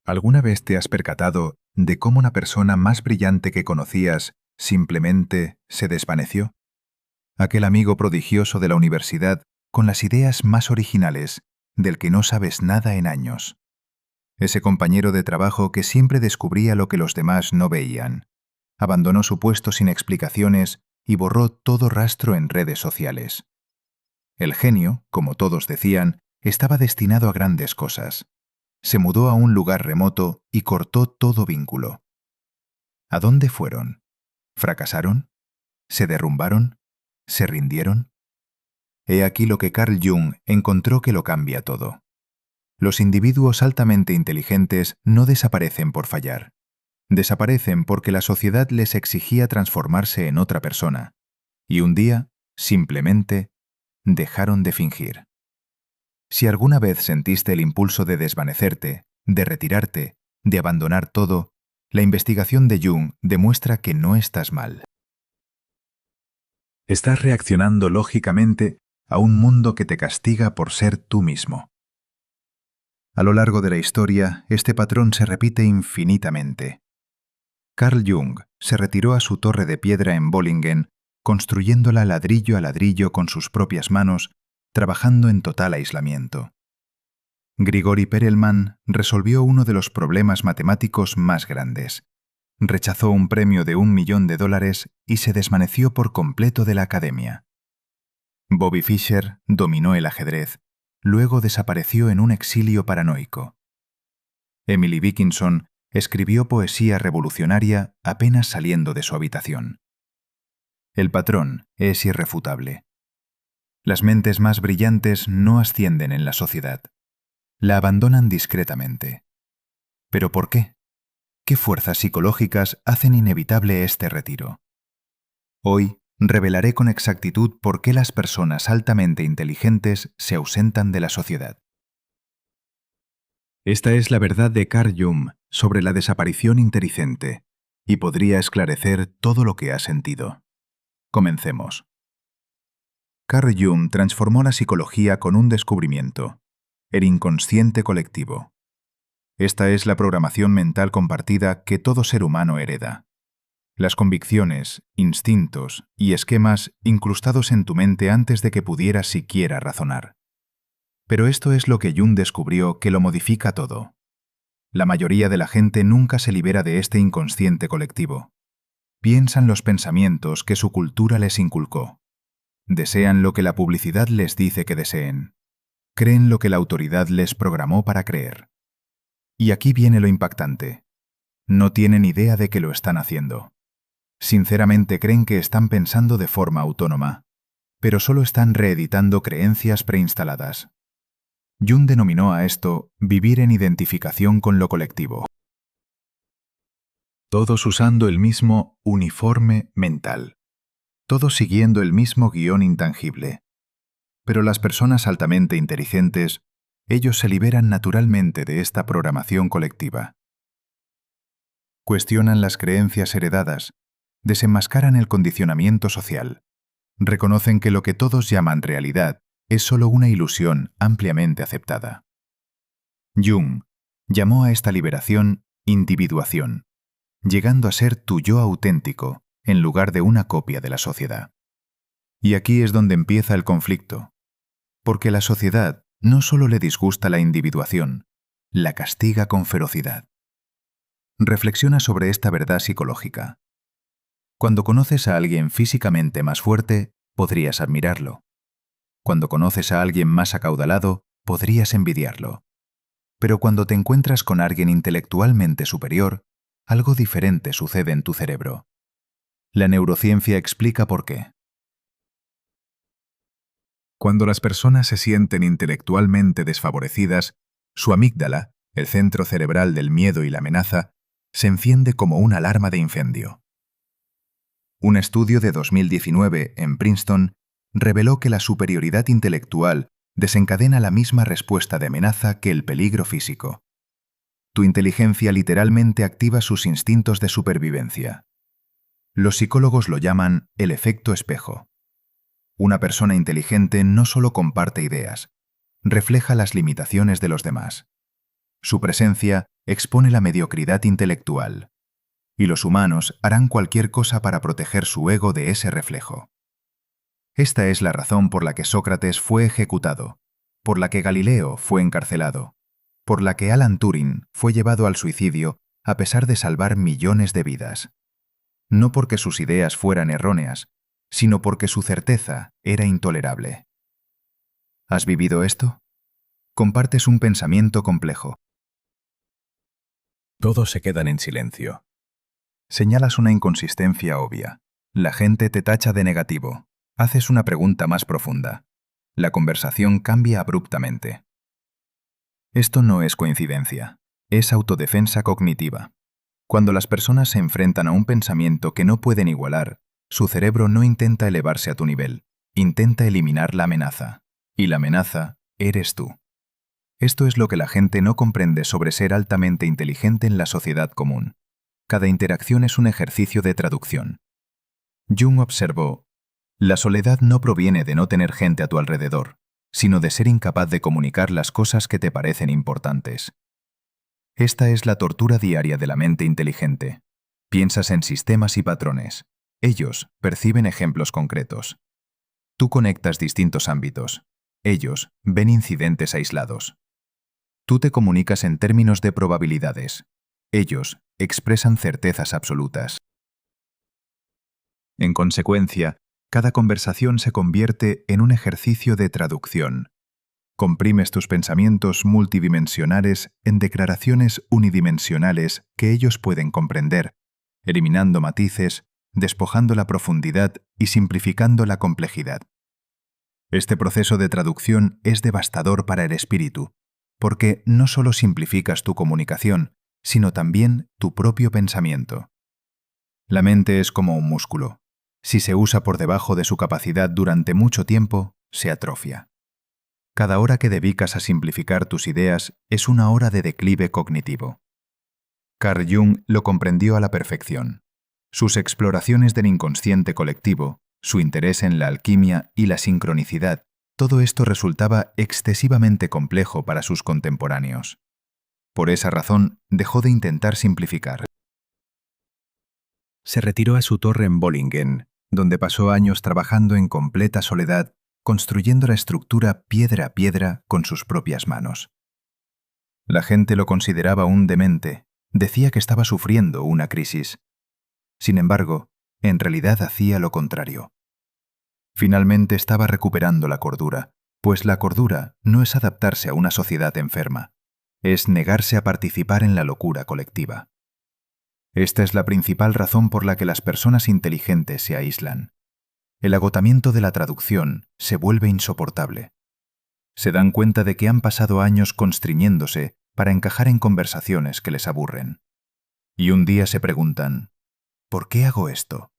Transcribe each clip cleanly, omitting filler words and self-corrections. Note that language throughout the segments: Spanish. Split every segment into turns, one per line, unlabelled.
¿Alguna vez te has percatado de cómo una persona más brillante que conocías simplemente se desvaneció? Aquel amigo prodigioso de la universidad con las ideas más originales, del que no sabes nada en años. Ese compañero de trabajo que siempre descubría lo que los demás no veían. Abandonó su puesto sin explicaciones y borró todo rastro en redes sociales. El genio, como todos decían, estaba destinado a grandes cosas. Se mudó a un lugar remoto y cortó todo vínculo. ¿A dónde fueron? ¿Fracasaron? ¿Se derrumbaron? ¿Se rindieron? He aquí lo que Carl Jung encontró que lo cambia todo. Los individuos altamente inteligentes no desaparecen por fallar. Desaparecen porque la sociedad les exigía transformarse en otra persona. Y un día, simplemente, dejaron de fingir. Si alguna vez sentiste el impulso de desvanecerte, de retirarte, de abandonar todo, la investigación de Jung demuestra que no estás mal. Estás reaccionando lógicamente a un mundo que te castiga por ser tú mismo. A lo largo de la historia, este patrón se repite infinitamente. Carl Jung se retiró a su torre de piedra en Bollingen, construyéndola ladrillo a ladrillo con sus propias manos, trabajando en total aislamiento. Grigori Perelman resolvió uno de los problemas matemáticos más grandes. Rechazó un premio de $1 millón y se desvaneció por completo de la academia. Bobby Fischer dominó el ajedrez, luego desapareció en un exilio paranoico. Emily Dickinson escribió poesía revolucionaria apenas saliendo de su habitación. El patrón es irrefutable. Las mentes más brillantes no ascienden en la sociedad. La abandonan discretamente. ¿Pero por qué? ¿Qué fuerzas psicológicas hacen inevitable este retiro? Hoy revelaré con exactitud por qué las personas altamente inteligentes se ausentan de la sociedad. Esta es la verdad de Carl Jung sobre la desaparición inteligente, y podría esclarecer todo lo que ha sentido. Comencemos. Carl Jung transformó la psicología con un descubrimiento: el inconsciente colectivo. Esta es la programación mental compartida que todo ser humano hereda. Las convicciones, instintos y esquemas incrustados en tu mente antes de que pudieras siquiera razonar. Pero esto es lo que Jung descubrió que lo modifica todo. La mayoría de la gente nunca se libera de este inconsciente colectivo. Piensan los pensamientos que su cultura les inculcó. Desean lo que la publicidad les dice que deseen. Creen lo que la autoridad les programó para creer. Y aquí viene lo impactante. No tienen idea de que lo están haciendo. Sinceramente creen que están pensando de forma autónoma, pero solo están reeditando creencias preinstaladas. Jung denominó a esto vivir en identificación con lo colectivo. Todos usando el mismo uniforme mental. Todos siguiendo el mismo guión intangible. Pero las personas altamente inteligentes, ellos se liberan naturalmente de esta programación colectiva. Cuestionan las creencias heredadas, desenmascaran el condicionamiento social, reconocen que lo que todos llaman realidad es solo una ilusión ampliamente aceptada. Jung llamó a esta liberación individuación, llegando a ser tu yo auténtico en lugar de una copia de la sociedad. Y aquí es donde empieza el conflicto, porque la sociedad no solo le disgusta la individuación, la castiga con ferocidad. Reflexiona sobre esta verdad psicológica. Cuando conoces a alguien físicamente más fuerte, podrías admirarlo. Cuando conoces a alguien más acaudalado, podrías envidiarlo. Pero cuando te encuentras con alguien intelectualmente superior, algo diferente sucede en tu cerebro. La neurociencia explica por qué. Cuando las personas se sienten intelectualmente desfavorecidas, su amígdala, el centro cerebral del miedo y la amenaza, se enciende como una alarma de incendio. Un estudio de 2019 en Princeton reveló que la superioridad intelectual desencadena la misma respuesta de amenaza que el peligro físico. Tu inteligencia literalmente activa sus instintos de supervivencia. Los psicólogos lo llaman el efecto espejo. Una persona inteligente no solo comparte ideas, refleja las limitaciones de los demás. Su presencia expone la mediocridad intelectual, y los humanos harán cualquier cosa para proteger su ego de ese reflejo. Esta es la razón por la que Sócrates fue ejecutado, por la que Galileo fue encarcelado, por la que Alan Turing fue llevado al suicidio a pesar de salvar millones de vidas. No porque sus ideas fueran erróneas, sino porque su certeza era intolerable. ¿Has vivido esto? Compartes un pensamiento complejo.
Todos se quedan en silencio.
Señalas una inconsistencia obvia. La gente te tacha de negativo. Haces una pregunta más profunda. La conversación cambia abruptamente. Esto no es coincidencia, es autodefensa cognitiva. Cuando las personas se enfrentan a un pensamiento que no pueden igualar, su cerebro no intenta elevarse a tu nivel, intenta eliminar la amenaza. Y la amenaza eres tú. Esto es lo que la gente no comprende sobre ser altamente inteligente en la sociedad común. Cada interacción es un ejercicio de traducción. Jung observó: la soledad no proviene de no tener gente a tu alrededor, sino de ser incapaz de comunicar las cosas que te parecen importantes. Esta es la tortura diaria de la mente inteligente. Piensas en sistemas y patrones. Ellos perciben ejemplos concretos. Tú conectas distintos ámbitos. Ellos ven incidentes aislados. Tú te comunicas en términos de probabilidades. Ellos expresan certezas absolutas. En consecuencia, cada conversación se convierte en un ejercicio de traducción. Comprimes tus pensamientos multidimensionales en declaraciones unidimensionales que ellos pueden comprender, eliminando matices, despojando la profundidad y simplificando la complejidad. Este proceso de traducción es devastador para el espíritu, porque no solo simplificas tu comunicación, sino también tu propio pensamiento. La mente es como un músculo. Si se usa por debajo de su capacidad durante mucho tiempo, se atrofia. Cada hora que dedicas a simplificar tus ideas es una hora de declive cognitivo. Carl Jung lo comprendió a la perfección. Sus exploraciones del inconsciente colectivo, su interés en la alquimia y la sincronicidad, todo esto resultaba excesivamente complejo para sus contemporáneos. Por esa razón, dejó de intentar simplificar. Se retiró a su torre en Bollingen, donde pasó años trabajando en completa soledad, construyendo la estructura piedra a piedra con sus propias manos. La gente lo consideraba un demente, decía que estaba sufriendo una crisis. Sin embargo, en realidad hacía lo contrario. Finalmente estaba recuperando la cordura, pues la cordura no es adaptarse a una sociedad enferma, es negarse a participar en la locura colectiva. Esta es la principal razón por la que las personas inteligentes se aíslan. El agotamiento de la traducción se vuelve insoportable. Se dan cuenta de que han pasado años constriñéndose para encajar en conversaciones que les aburren. Y un día se preguntan: ¿por qué hago esto?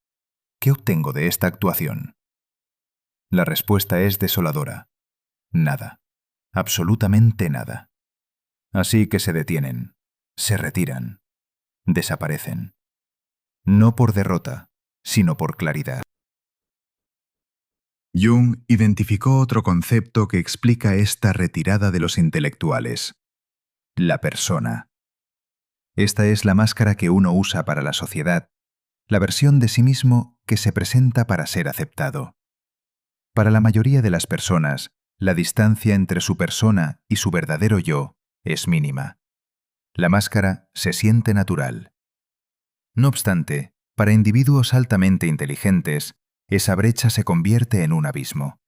¿Qué obtengo de esta actuación? La respuesta es desoladora. Nada. Absolutamente nada. Así que se detienen, se retiran, desaparecen. No por derrota, sino por claridad. Jung identificó otro concepto que explica esta retirada de los intelectuales: la persona. Esta es la máscara que uno usa para la sociedad, la versión de sí mismo que se presenta para ser aceptado. Para la mayoría de las personas, la distancia entre su persona y su verdadero yo es mínima. La máscara se siente natural. No obstante, para individuos altamente inteligentes, esa brecha se convierte en un abismo.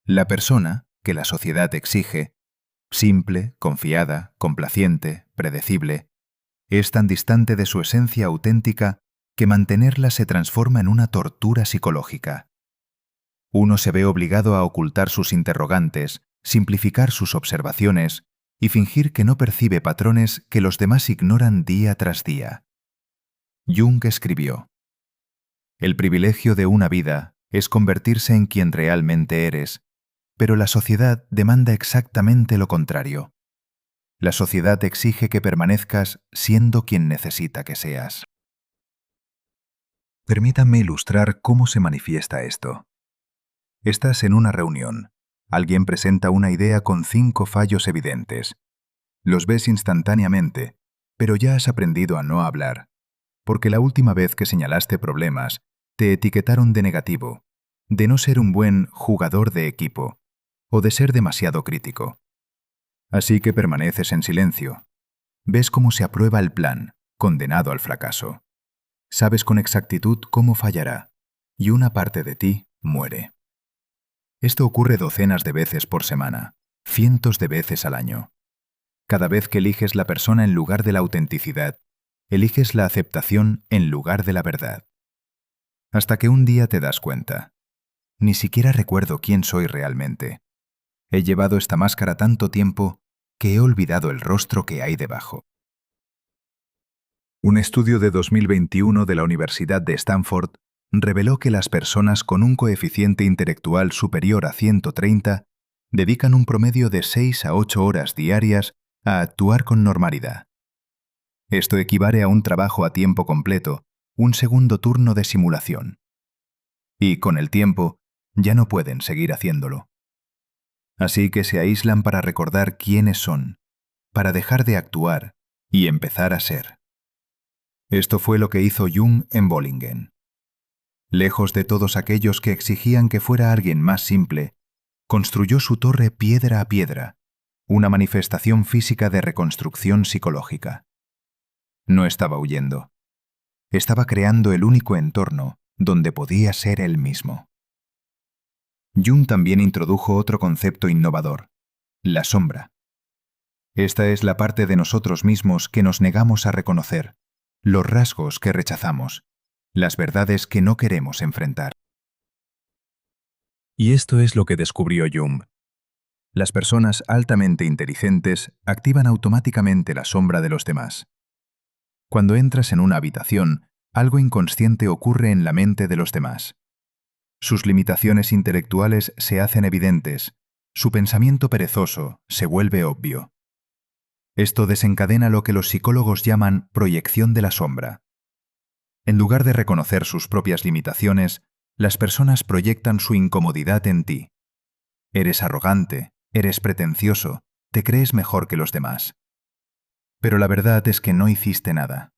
La persona, que la sociedad exige, simple, confiada, complaciente, predecible, es tan distante de su esencia auténtica que mantenerla se transforma en una tortura psicológica. Uno se ve obligado a ocultar sus interrogantes, simplificar sus observaciones y fingir que no percibe patrones que los demás ignoran día tras día. Jung escribió: el privilegio de una vida es convertirse en quien realmente eres, pero la sociedad demanda exactamente lo contrario. La sociedad exige que permanezcas siendo quien necesita que seas. Permítanme ilustrar cómo se manifiesta esto. Estás en una reunión. Alguien presenta una idea con 5 fallos evidentes. Los ves instantáneamente, pero ya has aprendido a no hablar, porque la última vez que señalaste problemas, te etiquetaron de negativo, de no ser un buen jugador de equipo, o de ser demasiado crítico. Así que permaneces en silencio. Ves cómo se aprueba el plan, condenado al fracaso. Sabes con exactitud cómo fallará, y una parte de ti muere. Esto ocurre docenas de veces por semana, cientos de veces al año. Cada vez que eliges la persona en lugar de la autenticidad, eliges la aceptación en lugar de la verdad. Hasta que un día te das cuenta. Ni siquiera recuerdo quién soy realmente. He llevado esta máscara tanto tiempo que he olvidado el rostro que hay debajo. Un estudio de 2021 de la Universidad de Stanford reveló que las personas con un coeficiente intelectual superior a 130 dedican un promedio de 6 a 8 horas diarias a actuar con normalidad. Esto equivale a un trabajo a tiempo completo, un segundo turno de simulación. Y con el tiempo, ya no pueden seguir haciéndolo. Así que se aíslan para recordar quiénes son, para dejar de actuar y empezar a ser. Esto fue lo que hizo Jung en Bollingen. Lejos de todos aquellos que exigían que fuera alguien más simple, construyó su torre piedra a piedra, una manifestación física de reconstrucción psicológica. No estaba huyendo. Estaba creando el único entorno donde podía ser él mismo. Jung también introdujo otro concepto innovador, la sombra. Esta es la parte de nosotros mismos que nos negamos a reconocer, los rasgos que rechazamos, las verdades que no queremos enfrentar. Y esto es lo que descubrió Jung. Las personas altamente inteligentes activan automáticamente la sombra de los demás. Cuando entras en una habitación, algo inconsciente ocurre en la mente de los demás. Sus limitaciones intelectuales se hacen evidentes, su pensamiento perezoso se vuelve obvio. Esto desencadena lo que los psicólogos llaman proyección de la sombra. En lugar de reconocer sus propias limitaciones, las personas proyectan su incomodidad en ti. Eres arrogante, eres pretencioso, te crees mejor que los demás. Pero la verdad es que no hiciste nada.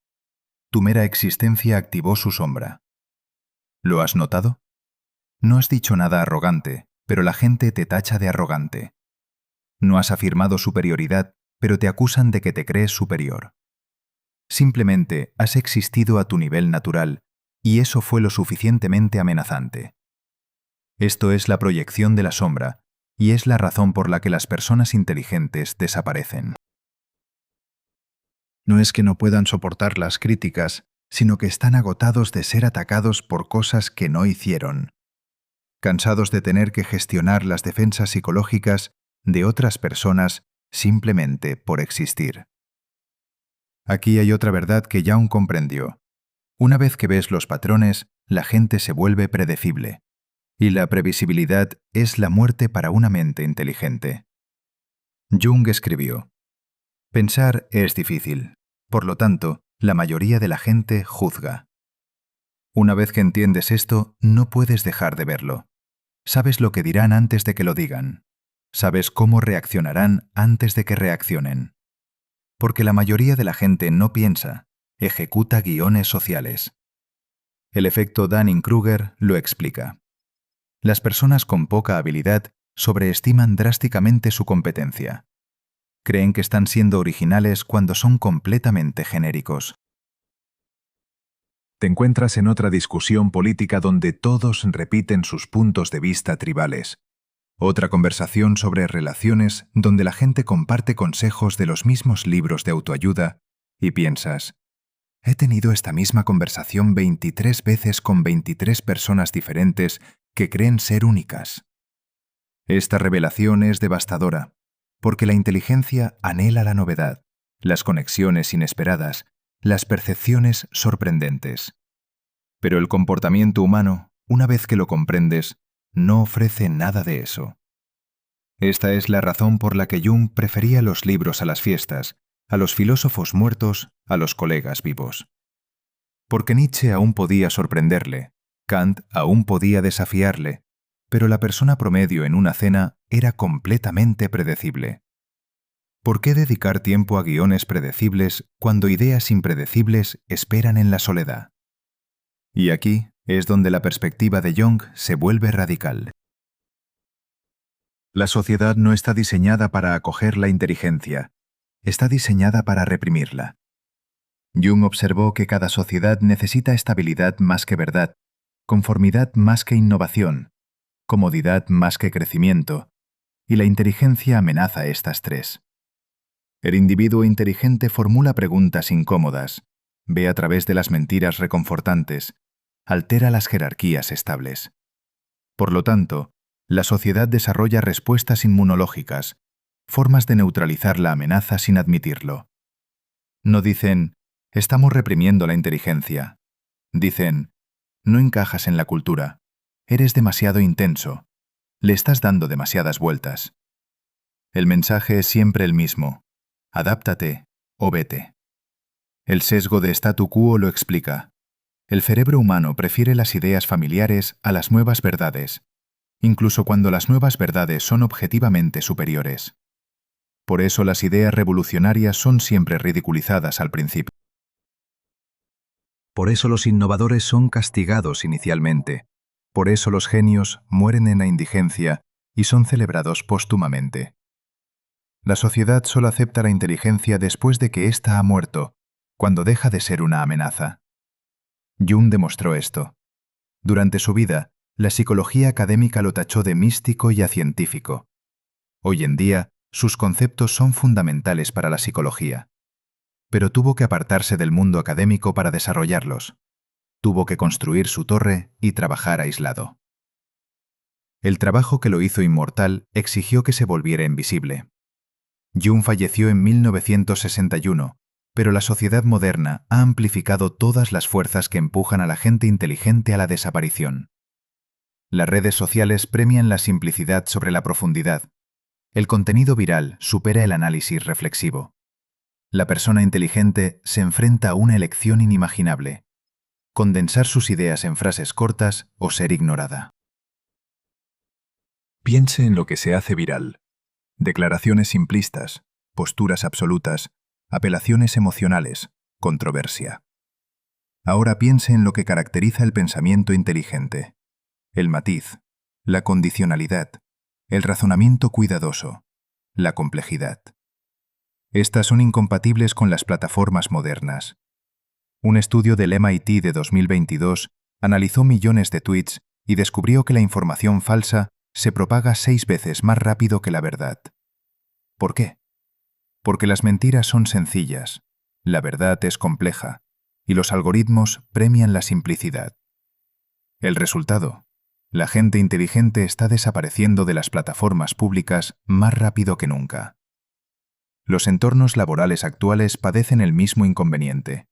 Tu mera existencia activó su sombra. ¿Lo has notado? No has dicho nada arrogante, pero la gente te tacha de arrogante. No has afirmado superioridad, pero te acusan de que te crees superior. Simplemente has existido a tu nivel natural, y eso fue lo suficientemente amenazante. Esto es la proyección de la sombra, y es la razón por la que las personas inteligentes desaparecen. No es que no puedan soportar las críticas, sino que están agotados de ser atacados por cosas que no hicieron. Cansados de tener que gestionar las defensas psicológicas de otras personas simplemente por existir. Aquí hay otra verdad que Jung comprendió. Una vez que ves los patrones, la gente se vuelve predecible. Y la previsibilidad es la muerte para una mente inteligente. Jung escribió: pensar es difícil, por lo tanto, la mayoría de la gente juzga. Una vez que entiendes esto, no puedes dejar de verlo. Sabes lo que dirán antes de que lo digan. Sabes cómo reaccionarán antes de que reaccionen. Porque la mayoría de la gente no piensa, ejecuta guiones sociales. El efecto Dunning-Kruger lo explica. Las personas con poca habilidad sobreestiman drásticamente su competencia. Creen que están siendo originales cuando son completamente genéricos. Te encuentras en otra discusión política donde todos repiten sus puntos de vista tribales. Otra conversación sobre relaciones donde la gente comparte consejos de los mismos libros de autoayuda y piensas: he tenido esta misma conversación 23 veces con 23 personas diferentes que creen ser únicas. Esta revelación es devastadora, porque la inteligencia anhela la novedad, las conexiones inesperadas, las percepciones sorprendentes. Pero el comportamiento humano, una vez que lo comprendes, no ofrece nada de eso. Esta es la razón por la que Jung prefería los libros a las fiestas, a los filósofos muertos, a los colegas vivos. Porque Nietzsche aún podía sorprenderle, Kant aún podía desafiarle, pero la persona promedio en una cena era completamente predecible. ¿Por qué dedicar tiempo a guiones predecibles cuando ideas impredecibles esperan en la soledad? Y aquí es donde la perspectiva de Jung se vuelve radical. La sociedad no está diseñada para acoger la inteligencia, está diseñada para reprimirla. Jung observó que cada sociedad necesita estabilidad más que verdad, conformidad más que innovación, comodidad más que crecimiento, y la inteligencia amenaza estas tres. El individuo inteligente formula preguntas incómodas, ve a través de las mentiras reconfortantes, altera las jerarquías estables. Por lo tanto, la sociedad desarrolla respuestas inmunológicas, formas de neutralizar la amenaza sin admitirlo. No dicen, estamos reprimiendo la inteligencia. Dicen, no encajas en la cultura, eres demasiado intenso, le estás dando demasiadas vueltas. El mensaje es siempre el mismo, adáptate o vete. El sesgo de statu quo lo explica. El cerebro humano prefiere las ideas familiares a las nuevas verdades, incluso cuando las nuevas verdades son objetivamente superiores. Por eso las ideas revolucionarias son siempre ridiculizadas al principio. Por eso los innovadores son castigados inicialmente. Por eso los genios mueren en la indigencia y son celebrados póstumamente. La sociedad solo acepta la inteligencia después de que ésta ha muerto, cuando deja de ser una amenaza. Jung demostró esto. Durante su vida, la psicología académica lo tachó de místico y acientífico. Hoy en día, sus conceptos son fundamentales para la psicología. Pero tuvo que apartarse del mundo académico para desarrollarlos. Tuvo que construir su torre y trabajar aislado. El trabajo que lo hizo inmortal exigió que se volviera invisible. Jung falleció en 1961, pero la sociedad moderna ha amplificado todas las fuerzas que empujan a la gente inteligente a la desaparición. Las redes sociales premian la simplicidad sobre la profundidad. El contenido viral supera el análisis reflexivo. La persona inteligente se enfrenta a una elección inimaginable: condensar sus ideas en frases cortas o ser ignorada. Piense en lo que se hace viral. Declaraciones simplistas, posturas absolutas, apelaciones emocionales, controversia. Ahora piense en lo que caracteriza el pensamiento inteligente: el matiz, la condicionalidad, el razonamiento cuidadoso, la complejidad. Estas son incompatibles con las plataformas modernas. Un estudio del MIT de 2022 analizó millones de tweets y descubrió que la información falsa se propaga 6 veces más rápido que la verdad. ¿Por qué? Porque las mentiras son sencillas, la verdad es compleja, y los algoritmos premian la simplicidad. El resultado: la gente inteligente está desapareciendo de las plataformas públicas más rápido que nunca. Los entornos laborales actuales padecen el mismo inconveniente.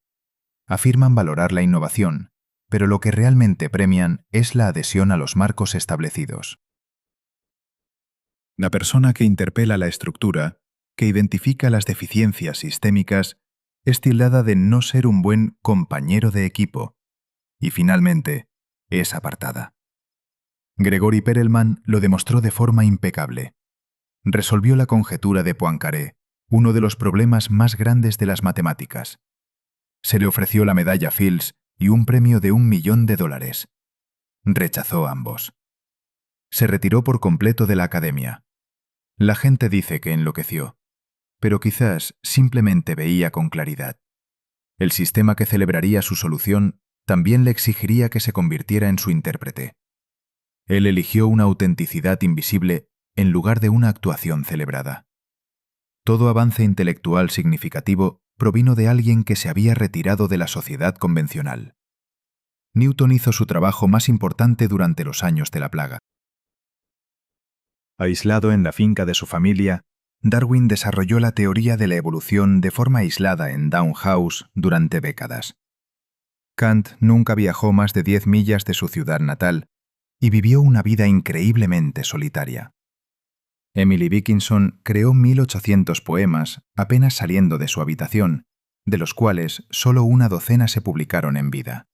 Afirman valorar la innovación, pero lo que realmente premian es la adhesión a los marcos establecidos. La persona que interpela la estructura, que identifica las deficiencias sistémicas, es tildada de no ser un buen compañero de equipo y, finalmente, es apartada. Gregory Perelman lo demostró de forma impecable. Resolvió la conjetura de Poincaré, uno de los problemas más grandes de las matemáticas. Se le ofreció la medalla Fields y un premio de $1 millón. Rechazó ambos. Se retiró por completo de la academia. La gente dice que enloqueció, pero quizás simplemente veía con claridad. El sistema que celebraría su solución también le exigiría que se convirtiera en su intérprete. Él eligió una autenticidad invisible en lugar de una actuación celebrada. Todo avance intelectual significativo provino de alguien que se había retirado de la sociedad convencional. Newton hizo su trabajo más importante durante los años de la plaga. Aislado en la finca de su familia, Darwin desarrolló la teoría de la evolución de forma aislada en Down House durante décadas. Kant nunca viajó más de 10 millas de su ciudad natal y vivió una vida increíblemente solitaria. Emily Dickinson creó 1800 poemas apenas saliendo de su habitación, de los cuales solo una docena se publicaron en vida.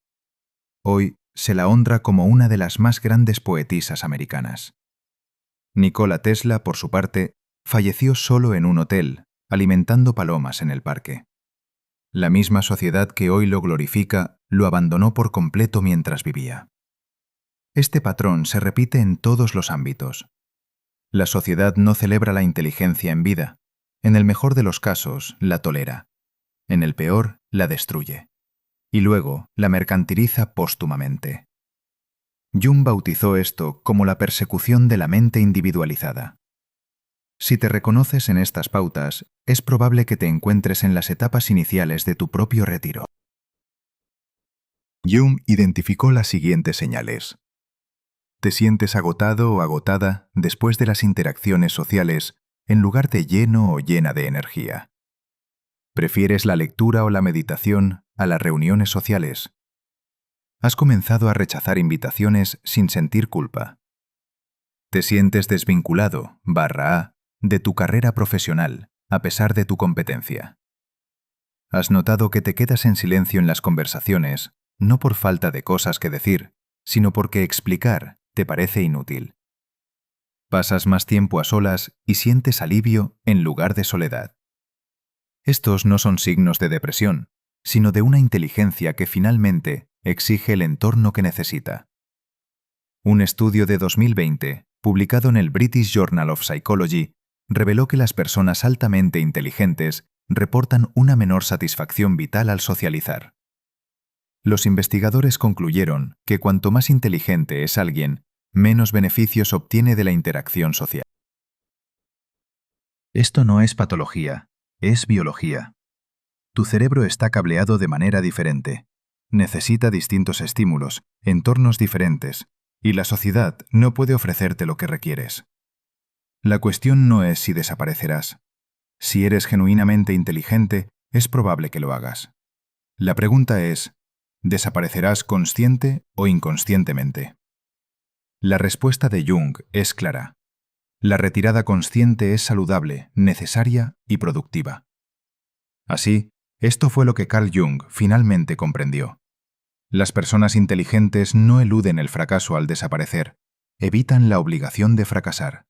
Hoy se la honra como una de las más grandes poetisas americanas. Nikola Tesla, por su parte, falleció solo en un hotel, alimentando palomas en el parque. La misma sociedad que hoy lo glorifica, lo abandonó por completo mientras vivía. Este patrón se repite en todos los ámbitos. La sociedad no celebra la inteligencia en vida. En el mejor de los casos, la tolera. En el peor, la destruye. Y luego la mercantiliza póstumamente. Jung bautizó esto como la persecución de la mente individualizada. Si te reconoces en estas pautas, es probable que te encuentres en las etapas iniciales de tu propio retiro. Jung identificó las siguientes señales. Te sientes agotado o agotada después de las interacciones sociales en lugar de lleno o llena de energía. Prefieres la lectura o la meditación a las reuniones sociales. Has comenzado a rechazar invitaciones sin sentir culpa. Te sientes desvinculado, de tu carrera profesional, a pesar de tu competencia. Has notado que te quedas en silencio en las conversaciones, no por falta de cosas que decir, sino porque explicar te parece inútil. Pasas más tiempo a solas y sientes alivio en lugar de soledad. Estos no son signos de depresión, sino de una inteligencia que finalmente exige el entorno que necesita. Un estudio de 2020, publicado en el British Journal of Psychology, reveló que las personas altamente inteligentes reportan una menor satisfacción vital al socializar. Los investigadores concluyeron que cuanto más inteligente es alguien, menos beneficios obtiene de la interacción social. Esto no es patología, es biología. Tu cerebro está cableado de manera diferente. Necesita distintos estímulos, entornos diferentes, y la sociedad no puede ofrecerte lo que requieres. La cuestión no es si desaparecerás. Si eres genuinamente inteligente, es probable que lo hagas. La pregunta es, ¿desaparecerás consciente o inconscientemente? La respuesta de Jung es clara. La retirada consciente es saludable, necesaria y productiva. Así, esto fue lo que Carl Jung finalmente comprendió. Las personas inteligentes no eluden el fracaso al desaparecer, evitan la obligación de fracasar.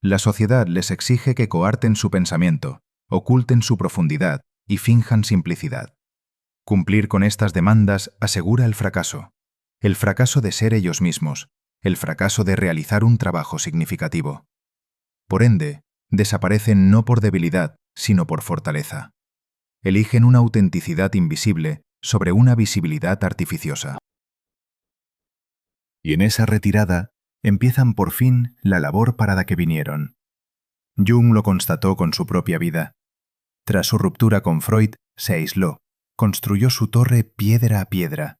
La sociedad les exige que coarten su pensamiento, oculten su profundidad y finjan simplicidad. Cumplir con estas demandas asegura el fracaso de ser ellos mismos, el fracaso de realizar un trabajo significativo. Por ende, desaparecen no por debilidad, sino por fortaleza. Eligen una autenticidad invisible sobre una visibilidad artificiosa. Y en esa retirada, empiezan por fin la labor para la que vinieron. Jung lo constató con su propia vida. Tras su ruptura con Freud, se aisló, construyó su torre piedra a piedra,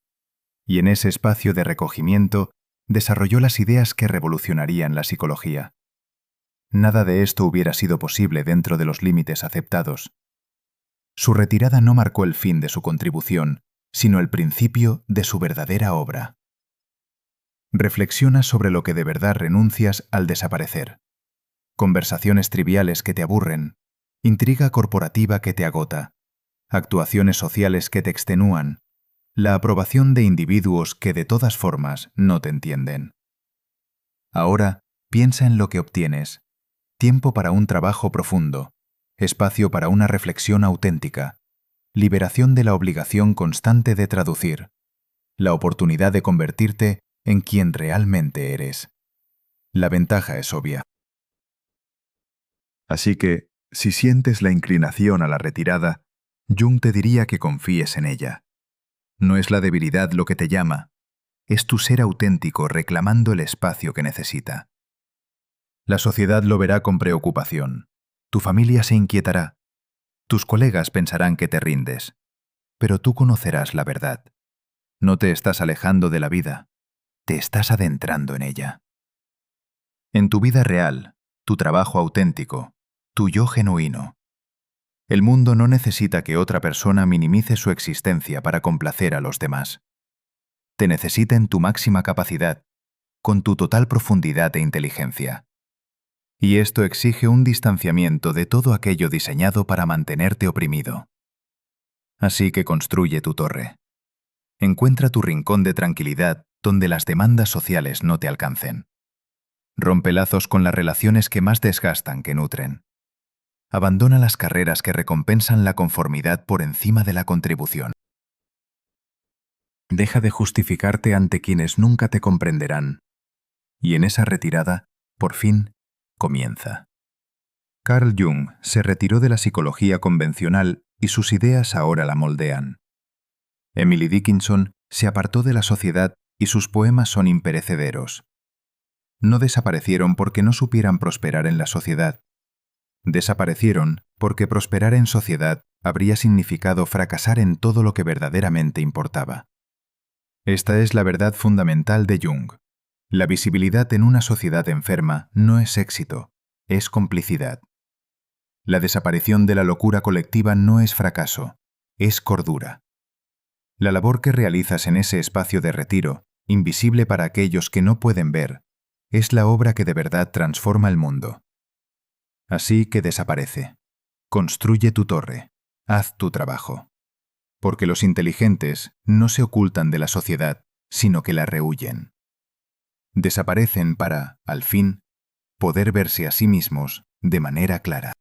y en ese espacio de recogimiento desarrolló las ideas que revolucionarían la psicología. Nada de esto hubiera sido posible dentro de los límites aceptados. Su retirada no marcó el fin de su contribución, sino el principio de su verdadera obra. Reflexiona sobre lo que de verdad renuncias al desaparecer. Conversaciones triviales que te aburren, intriga corporativa que te agota, actuaciones sociales que te extenúan, la aprobación de individuos que de todas formas no te entienden. Ahora, piensa en lo que obtienes. Tiempo para un trabajo profundo, espacio para una reflexión auténtica, liberación de la obligación constante de traducir, la oportunidad de convertirte en quien realmente eres. La ventaja es obvia. Así que, si sientes la inclinación a la retirada, Jung te diría que confíes en ella. No es la debilidad lo que te llama, es tu ser auténtico reclamando el espacio que necesita. La sociedad lo verá con preocupación, tu familia se inquietará, tus colegas pensarán que te rindes, pero tú conocerás la verdad. No te estás alejando de la vida, te estás adentrando en ella. En tu vida real, tu trabajo auténtico, tu yo genuino. El mundo no necesita que otra persona minimice su existencia para complacer a los demás. Te necesita en tu máxima capacidad, con tu total profundidad e inteligencia. Y esto exige un distanciamiento de todo aquello diseñado para mantenerte oprimido. Así que construye tu torre. Encuentra tu rincón de tranquilidad donde las demandas sociales no te alcancen. Rompe lazos con las relaciones que más desgastan que nutren. Abandona las carreras que recompensan la conformidad por encima de la contribución. Deja de justificarte ante quienes nunca te comprenderán. Y en esa retirada, por fin, comienza. Carl Jung se retiró de la psicología convencional y sus ideas ahora la moldean. Emily Dickinson se apartó de la sociedad y sus poemas son imperecederos. No desaparecieron porque no supieran prosperar en la sociedad. Desaparecieron porque prosperar en sociedad habría significado fracasar en todo lo que verdaderamente importaba. Esta es la verdad fundamental de Jung. La visibilidad en una sociedad enferma no es éxito, es complicidad. La desaparición de la locura colectiva no es fracaso, es cordura. La labor que realizas en ese espacio de retiro, invisible para aquellos que no pueden ver, es la obra que de verdad transforma el mundo. Así que desaparece. Construye tu torre. Haz tu trabajo. Porque los inteligentes no se ocultan de la sociedad, sino que la rehuyen. Desaparecen para, al fin, poder verse a sí mismos de manera clara.